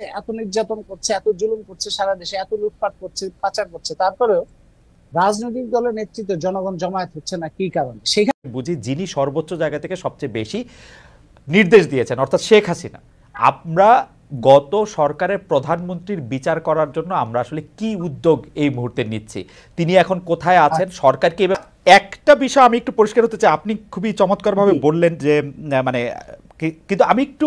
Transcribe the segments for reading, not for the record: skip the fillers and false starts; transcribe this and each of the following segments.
এত নির্যাতন করছে, এত জুলুম করছে, সারা দেশে এত লুটপাট করছে, পাচার করছে, তারপরেও রাজনৈতিক দলের নেতৃত্বে জনগণ জমায়েত হচ্ছে না, কি কারণে? সেখানে বুঝি যিনি সর্বোচ্চ জায়গা থেকে সবচেয়ে বেশি নির্দেশ দিয়েছেন অর্থাৎ শেখ হাসিনা। আমরা গত সরকারের প্রধানমন্ত্রীর বিচার করার জন্য আমরা আসলে কি উদ্যোগ এই মুহূর্তে নিচ্ছি, তিনি এখন কোথায় আছেন, সরকার কি একটা বিষয় আমি একটু পরিষ্কার হতে চাই। আপনি খুবই চমৎকারভাবে বললেন যে মানে কিন্তু আমি একটু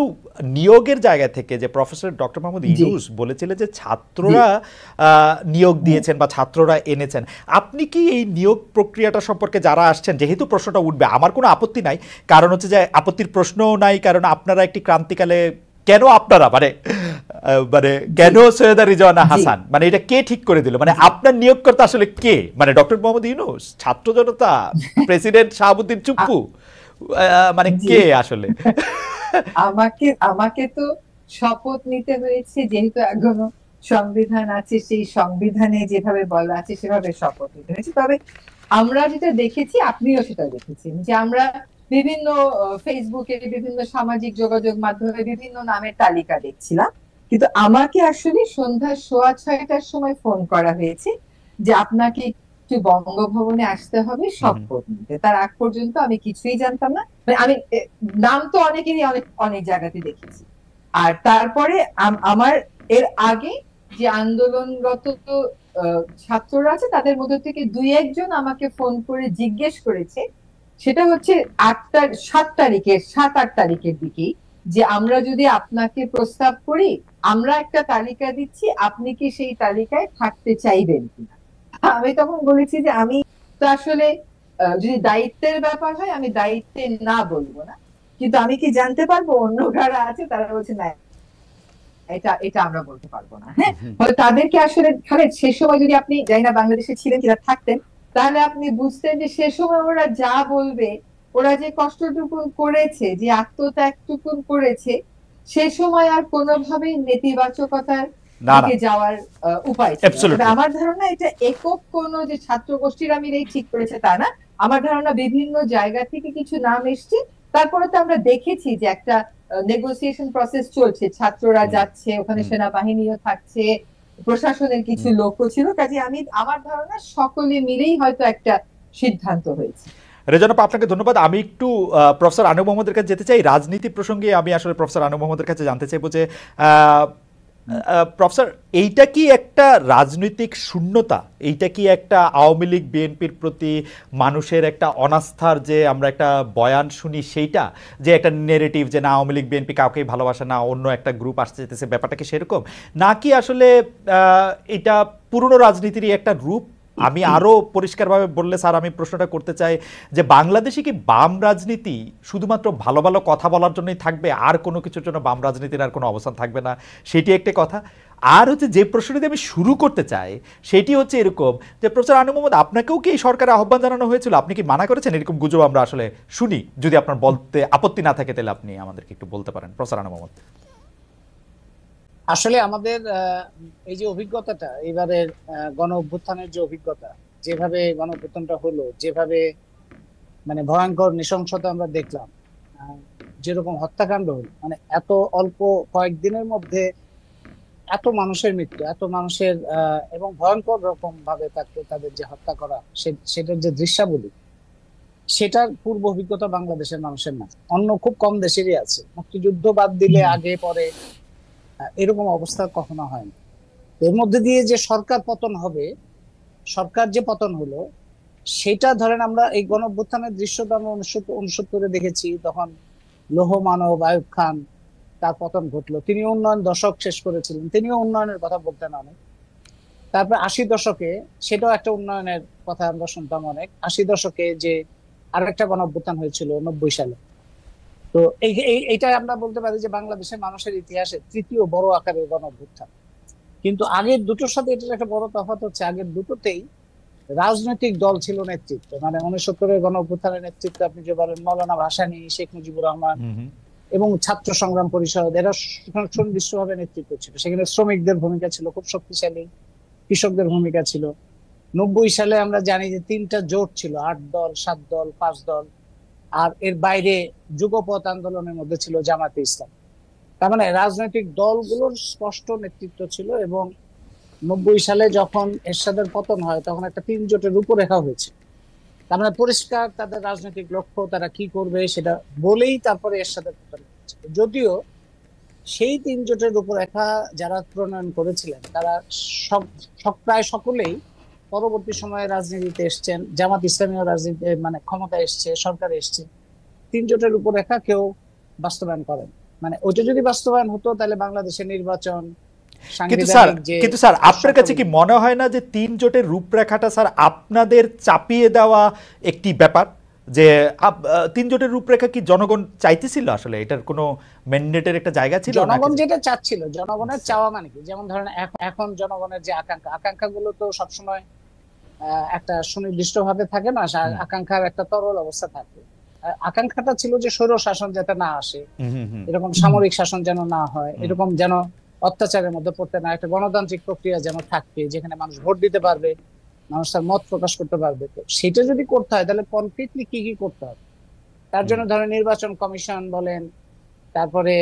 নিয়োগের জায়গা থেকে যে প্রফেসর ডক্টর মোহাম্মদ জি ইউনূস বলেছিলেন যে জি ছাত্ররা নিয়োগ দিয়েছেন বা ছাত্ররা এনেছেন, আপনি কি এই নিয়োগ প্রক্রিয়াটা সম্পর্কে যারা আসছেন, যেহেতু প্রশ্নটা উঠবে আমার কোনো আপত্তি নাই, কারণ হচ্ছে যে আপত্তির প্রশ্নও নাই, কারণ আপনারা একটি ক্রান্তিকালে কেন আপনারা মানে মানে কেন সৈয়দা রিজওয়ানা জি হাসান, মানে এটা কে ঠিক করে দিল, মানে জি আপনার নিয়োগকর্তা আসলে কে, মানে ডক্টর মোহাম্মদ ইউনূস, ছাত্র জনতা, প্রেসিডেন্ট শাহাবুদ্দিন চুপ্পু, মানে জি কে আসলে? আমাকে আমাকে তো শপথ নিতে হয়েছে, যেহেতু এখনো সংবিধান আছে, সেই সংবিধানে যেভাবে বলা আছে সেভাবে শপথ নিতে হয়েছে। তবে আমরা যেটা দেখেছি, আপনিও সেটা দেখেছেন, যে আমরা বিভিন্ন ফেসবুকে, বিভিন্ন সামাজিক যোগাযোগ মাধ্যমে বিভিন্ন নামের তালিকা দেখছিলাম, কিন্তু আমাকে আসলে সন্ধ্যা 6:15টার সময় ফোন করা হয়েছে যে আপনাকে একটু বঙ্গভবনে আসতে হবে শপথ নিতে। তার আগ পর্যন্ত আমি কিছুই জানতাম না। মানে আমি নাম তো অনেকেরই অনেক অনেক জায়গাতে দেখেছি। আর তারপরে আমার এর আগে যে আন্দোলনরত ছাত্ররা আছে, তাদের মধ্যে থেকে দুই একজন আমাকে ফোন করে জিজ্ঞেস করেছে, সেটা হচ্ছে 7 তারিখের 7-8 তারিখের দিকে, যে আমরা যদি আপনাকে প্রস্তাব করি, আমরা একটা তালিকা দিচ্ছি, আপনি কি সেই তালিকায় থাকতে চাইবেন কিনা। আমি তখন বলেছি যে আমি তো আসলে যদি দায়িত্বের ব্যাপার হয় আমি দায়িত্বে না বলবো না, কিন্তু আমি কি জানতে পারবো অন্য কারা আছে। তারা বলছে না, এটা এটা আমরা বলতে পারবো না। হ্যাঁ, ফলে তাদেরকে আসলে খালেদ, সে সময় যদি আপনি জানি না বাংলাদেশে ছিলেন কিনা, থাকতেন, তাহলে আপনি বুঝতেন যে সে সময় ওরা যা বলবে, ওরা যে কষ্টটুকুন করেছে, যে আত্মত্যাগটুকুন করেছে, সে সময় আর কোনোভাবেই নেতিবাচকতার না না, দিকে যাওয়ার উপায় ছিল না। তবে অ্যাবসলিউটলি। আমার ধারণা এটা একক কোনো যে ছাত্র গোষ্ঠীরা মিলেই ঠিক করেছে তা না। আমার ধারণা বিভিন্ন জায়গা থেকে কিছু নাম এসছে। তারপরে তো আমরা দেখেছি যে একটা নেগোসিয়েশন প্রসেস চলছে, ছাত্ররা যাচ্ছে, ওখানে সেনাবাহিনীও থাকছে, প্রশাসনের কিছু লোকও ছিল। কাজে আমার ধারণা সকলে মিলেই হয়তো একটা সিদ্ধান্ত হয়েছে। রেজান আপা, আপনাকে ধন্যবাদ। আমি একটু প্রফেসর আনু মোহাম্মদের কাছে যেতে চাই, রাজনীতি প্রসঙ্গে আমি আসলে প্রফেসর আনু মোহাম্মদের কাছে জানতে চাইবো যে আহ, প্রফেসর, এইটা কি একটা রাজনৈতিক শূন্যতা, এইটা কি একটা আওয়ামী লীগ বিএনপির প্রতি মানুষের একটা অনাস্থার যে আমরা একটা বয়ান শুনি সেইটা, যে একটা নেরেটিভ যে না আওয়ামী লীগ বিএনপি কাউকেই ভালোবাসে না, অন্য একটা গ্রুপ আসতে যেতেছে, ব্যাপারটা কি সেরকম, নাকি আসলে এটা পুরনো রাজনীতিরই একটা রূপ? আমি আরো পরিষ্কারভাবে বললে স্যার আমি প্রশ্নটা করতে চাই যে বাংলাদেশে কি বাম রাজনীতি শুধুমাত্র ভালো ভালো কথা বলার জন্যই থাকবে, আর কোনো কিছুর জন্য বাম রাজনীতির আর কোনো অবস্থান থাকবে না, সেটি একটা কথা। আর হচ্ছে যে প্রশ্নটি আমি শুরু করতে চাই সেটি হচ্ছে এরকম যে প্রফেসর আনু মোহাম্মদ, আপনাকেও কি এই সরকারের আহ্বান জানানো হয়েছিল, আপনি কি মানা করেছেন? এরকম গুজব আমরা আসলে শুনি, যদি আপনার বলতে আপত্তি না থাকে তাহলে আপনি আমাদেরকে একটু বলতে পারেন প্রফেসর আনু মোহাম্মদ। আসলে আমাদের এই যে অভিজ্ঞতাটা, এবারের গণ অভ্যুত্থানের যে অভিজ্ঞতা, যেভাবে গণ অভ্যুত্থানটা হলো, যেভাবে মানে ভয়ঙ্কর নৃশংসতা আমরা দেখলাম, আহ, যেরকম হত্যাকাণ্ড হলো, মানে এত অল্প কয়েকদিনের মধ্যে এত মানুষের মৃত্যু, এত মানুষের এবং ভয়ঙ্কর রকম ভাবে তাদের যে হত্যা করা, সেটার যে দৃশ্যাবলী, সেটার পূর্ব অভিজ্ঞতা বাংলাদেশের মানুষের না, অন্য খুব কম দেশেরই আছে। মুক্তিযুদ্ধ বাদ দিলে আগে পরে এরকম অবস্থা কখনো হয়নি। এর মধ্যে দিয়ে যে সরকার পতন হবে, সরকার যে পতন হলো, সেটা ধরেন আমরা এই গণঅভ্যুত্থানের দৃশ্যটা আমরা 1969-এ দেখেছি। তখন লৌহ মানব আইয়ুব খান, তার পতন ঘটলো, তিনি উন্নয়ন দশক শেষ করেছিলেন, তিনিও উন্নয়নের কথা বলতেন অনেক। তারপর 80 দশকে সেটাও একটা উন্নয়নের কথা আমরা শুনতাম অনেক। 80 দশকে যে আরেকটা গণঅভ্যুত্থান হয়েছিল 90 সালে, তো এইটা আমরা বলতে পারি যে বাংলাদেশের মানুষের ইতিহাসে তৃতীয় বড় আকারের গণঅভ্যুত্থান। কিন্তু আগের দুটোর সাথে এটার একটা বড় তফাৎ হচ্ছে, আগের দুটোতেই রাজনৈতিক দল ছিল নেতৃত্ব, মানে 69-এর গণঅভ্যুত্থানের নেতৃত্ব আপনি যে বলেন মৌলানা ভাসানী, শেখ মুজিবুর রহমান এবং ছাত্র সংগ্রাম পরিষদ, এরা সুনির্দিষ্টভাবে নেতৃত্ব ছিল। সেখানে শ্রমিকদের ভূমিকা ছিল খুব শক্তিশালী, কৃষকদের ভূমিকা ছিল। 90 সালে আমরা জানি যে তিনটা জোট ছিল, 8 দল, 7 দল, 5 দল, আর এর বাইরে যুগপৎ আন্দোলনের মধ্যে ছিল জামাতে ইসলাম। তার মানে রাজনৈতিক দলগুলোর স্পষ্ট নেতৃত্ব ছিল, এবং 90 সালে যখন এরশাদের পতন হয় তখন একটা 3 জোটের রূপরেখা হয়েছে। তার মানে পরিষ্কার তাদের রাজনৈতিক লক্ষ্য, তারা কি করবে সেটা বলেই তারপরে এরশাদের পতন হয়েছে। যদিও সেই 3 জোটের রূপরেখা যারা প্রণয়ন করেছিলেন তারা প্রায় সকলেই পরবর্তী সময়ে রাজনীতিতে এসছেন, জামাত ইসলামীয় রাজনীতি মানে ক্ষমতায় এসছে, সরকারে এসছে। 3 জোটের রূপরেখা কেউ বাস্তবায়ন করেন, মানে ওইটা যদি বাস্তবায়ন হতো তাহলে বাংলাদেশের নির্বাচন, কিন্তু স্যার আপনার কাছে কি মনে হয় না যে 3 জোটের রূপরেখাটা স্যার আপনাদের চাপিয়ে দেওয়া একটি ব্যাপার? যে 3 জোটের রূপরেখা কি জনগণ চাইতেছিল? আসলে এটার কোনো ম্যান্ডেটের একটা জায়গা ছিল? জনগণ যেটা চাচ্ছিল, জনগণের চাওয়া মানে কি, যেমন ধরেন এখন জনগণের যে আকাঙ্ক্ষাগুলো তো সবসময় একটা সুনির্দিষ্ট ভাবে থাকে না, আকাঙ্ক্ষার একটা তরল অবস্থা থাকে। আকাঙ্ক্ষাটা ছিল যে স্বৈর শাসন যাতে না আসে, এরকম সামরিক শাসন যেন না হয়, এরকম যেন অত্যাচারের মধ্যে পড়তে না, একটা গণতান্ত্রিক প্রক্রিয়া যেন থাকবে যেখানে মানুষ ভোট দিতে পারবে, মানুষ তার মত প্রকাশ করতে পারবে। তো সেটা যদি করতে হয় তাহলে কনক্রিটলি কি কি করতে হবে, তার জন্য ধরেন নির্বাচন কমিশন বলেন, তারপরে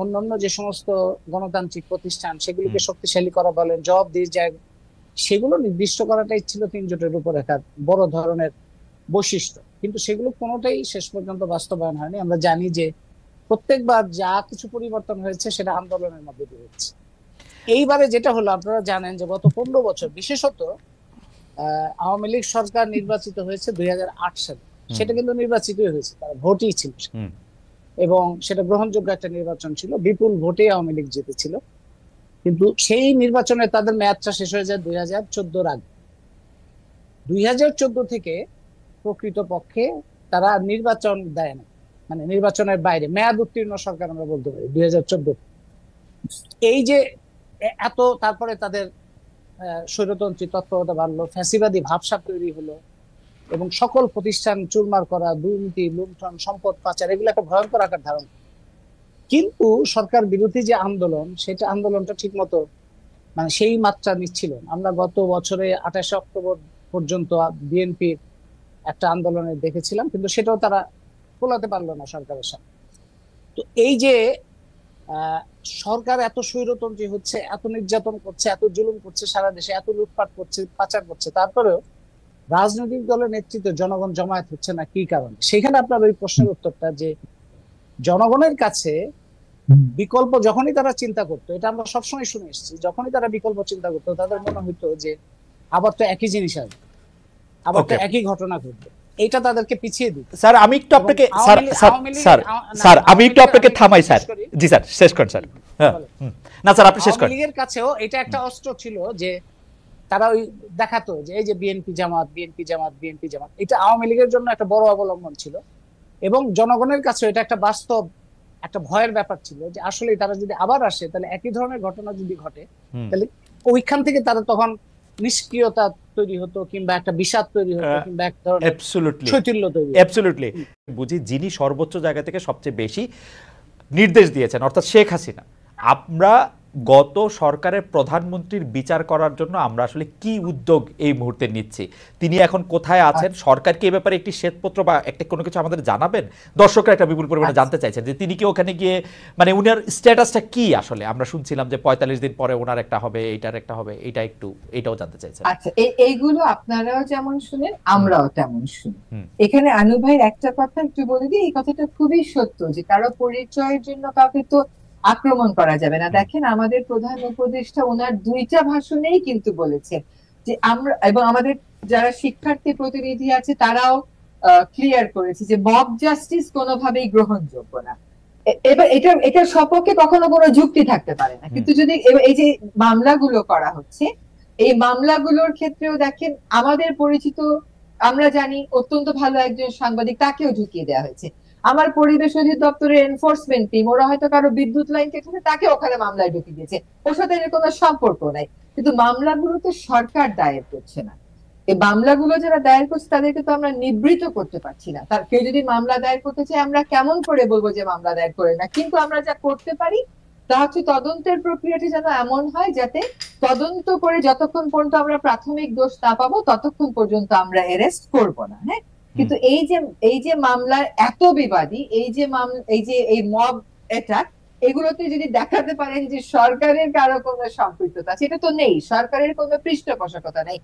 অন্যান্য যে সমস্ত গণতান্ত্রিক প্রতিষ্ঠান সেগুলিকে শক্তিশালী করা বলেন, জবাব দিয়ে যায়, সেগুলো নির্দিষ্ট করাটাই ছিল 3 জোটের রূপরেখার বড় ধরনের বৈশিষ্ট্য। কিন্তু সেগুলো কোনোটাই শেষ পর্যন্ত বাস্তবায়ন হয়নি। আমরা জানি যে প্রত্যেকবার যা কিছু পরিবর্তন হয়েছে সেটা আন্দোলনের মধ্যে দিয়ে হচ্ছে। এইবারে যেটা হলো, আপনারা জানেন যে গত 15 বছর বিশেষত আওয়ামী লীগ সরকার নির্বাচিত হয়েছে 2008 সালে, সেটা কিন্তু নির্বাচিতই হয়েছে, তারা ভোটই ছিল, এবং সেটা গ্রহণযোগ্য একটা নির্বাচন ছিল, বিপুল ভোটে আওয়ামী লীগ জিতেছিল। কিন্তু সেই নির্বাচনে তাদের মেয়াদটা শেষ হয়ে যায় 2014 আগে। 2014 থেকে প্রকৃতপক্ষে তারা নির্বাচন দেয় না, মানে নির্বাচনের বাইরে মেয়াদ উত্তীর্ণ সরকার আমরা বলতে পারি 2014। এই যে এত, তারপরে তাদের স্বৈরতন্ত্রী তৎপরতা বাড়লো, ফ্যাসিবাদী ভাবসাব তৈরি হলো, এবং সকল প্রতিষ্ঠান চুরমার করা, দুর্নীতি, লুণ্ঠন, সম্পদ পাচার, এগুলো একটা ভয়ঙ্কর আকার ধারণ। কিন্তু সরকার বিরোধী যে আন্দোলন, সেটা আন্দোলনটা ঠিক মতো মানে সেই মাত্রা নিচ্ছিল। আমরা গত বছরে 28 অক্টোবর পর্যন্ত বিএনপির একটা আন্দোলনে দেখেছিলাম, কিন্তু সেটাও তারা ফোলাতে পারলো না সরকারের সাথে। তো এই যে সরকার এত স্বৈরতন্ত্রী হচ্ছে, এত নির্যাতন করছে, এত জুলুম করছে সারা দেশে, এত লুটপাট করছে, পাচার করছে, তারপরেও রাজনৈতিক দলের নেতৃত্বে জনগণ জমায়েত হচ্ছে না, কি কারণে? সেখানে আপনার ওই প্রশ্নের উত্তরটা যে জনগণের কাছে বিকল্প যখনই তারা চিন্তা করতো, এটা আমরা সবসময় শুনে এসেছি, যখনই তারা বিকল্প চিন্তা করতো তাদের মনে হইতো যে আবার তো একই জিনিস আসবে, আবার তো একই ঘটনা ঘটবে, এটা তাদেরকে পিছিয়ে দিত। স্যার আমি একটু আপনাকে স্যার আমি একটু আপনাকে থামাই স্যার। জি স্যার শেষ করুন স্যার। না স্যার আপনি শেষ করুন। আওয়ামী লীগের কাছেও এটা একটা অস্ত্র ছিল যে তারা ওই দেখাতো যে এই যে বিএনপি জামাত, বিএনপি জামাত, বিএনপি জামাত, এটা আওয়ামী লীগের জন্য একটা বড় অবলম্বন ছিল, এবং জনগণের কাছে এটা একটা বাস্তব একটা ভয়ের ব্যাপার ছিল যে আসলে তারা যদি আবার আসে তাহলে একই ধরনের ঘটনা যদি ঘটে তাহলে ওইখান থেকে তারা তখন নিষ্ক্রিয়তা তৈরি হতো, কিংবা একটা বিষাদ তৈরি হতো, কিংবা এক ধরনের শৈথিল্য তৈরি। অ্যাবসলিউটলি বুঝি যিনি সর্বোচ্চ জায়গা থেকে সবচেয়ে বেশি নির্দেশ দিয়েছেন অর্থাৎ শেখ হাসিনা, আমরা গত সরকারের প্রধানমন্ত্রীর বিচার করার জন্য আমরা আসলে কি উদ্যোগ এই মুহূর্তে নিচ্ছি, তিনি এখন কোথায় আছেন, সরকার কি এই ব্যাপারে একটি শ্বেতপত্র বা একটা কোনো কিছু আমাদের জানাবেন? দর্শকরা একটা বিপুল পরিমাণে জানতে চাইছেন যে তিনি কি ওখানে গিয়ে মানে উনার স্ট্যাটাসটা কি আসলে? আমরা শুনছিলাম যে 45 দিন পরে ওনার একটা হবে, এইটার একটা হবে, এটা একটু এটাও জানতে চাইছেন। আচ্ছা, এইগুলো আপনারাও যেমন শুনেন আমরাও তেমন শুনি। এখানে আনু ভাই একটা কথা একটু বলে দিই, এই কথাটা খুবই সত্য যে কারো পরিচয়ের জন্য কাউকে তো আক্রমণ করা যাবে না। দেখেন আমাদের প্রধান উপদেষ্টা ওনার 2টা ভাষণেই কিন্তু বলেছেন যে আমরা, এবং আমাদের যারা শিক্ষার্থী প্রতিনিধি আছে তারাও ক্লিয়ার করেছে যে মব জাস্টিস কোনোভাবেই গ্রহণযোগ্য না। এবার এটার সপক্ষে কখনো কোনো যুক্তি থাকতে পারে না। কিন্তু যদি এই যে মামলাগুলো করা হচ্ছে, এই মামলাগুলোর ক্ষেত্রেও দেখেন আমাদের পরিচিত, আমরা জানি অত্যন্ত ভালো একজন সাংবাদিক, তাকেও ঢুকিয়ে দেওয়া হয়েছে। আমার পরিবেশ অধিদপ্তরের এনফোর্সমেন্ট টিম, ওরা হয়তো কারো বিদ্যুৎ লাইন কেটেছে, তাকে ওখানে মামলায় ঢুকিয়ে দিয়েছে, ওর সাথে এর কোনো সম্পর্ক নাই। কিন্তু মামলাগুলো তো সরকার দায়ের করছে না। এই মামলাগুলো যারা দায়ের করছে তাদেরকে তো আমরা নিবৃত করতে পারছি না। তার কেউ যদি মামলা দায়ের করতে চায় আমরা কেমন করে বলবো যে মামলা দায়ের করে না? কিন্তু আমরা যা করতে পারি তা হচ্ছে তদন্তের প্রক্রিয়াটি যেন এমন হয় যাতে তদন্ত করে যতক্ষণ পর্যন্ত আমরা প্রাথমিক দোষ না পাবো ততক্ষণ পর্যন্ত আমরা অ্যারেস্ট করব না। হ্যাঁ, কিন্তু এই যে মামলার এত বিবাদী, এই যে এই মব অ্যাটাক, এগুলোতে যদি দেখাতে পারেন যে সরকারের কারো কোনো সম্পৃক্ততা, সেটা তো নেই, সরকারের কোনো পৃষ্ঠপোষকতা নেই।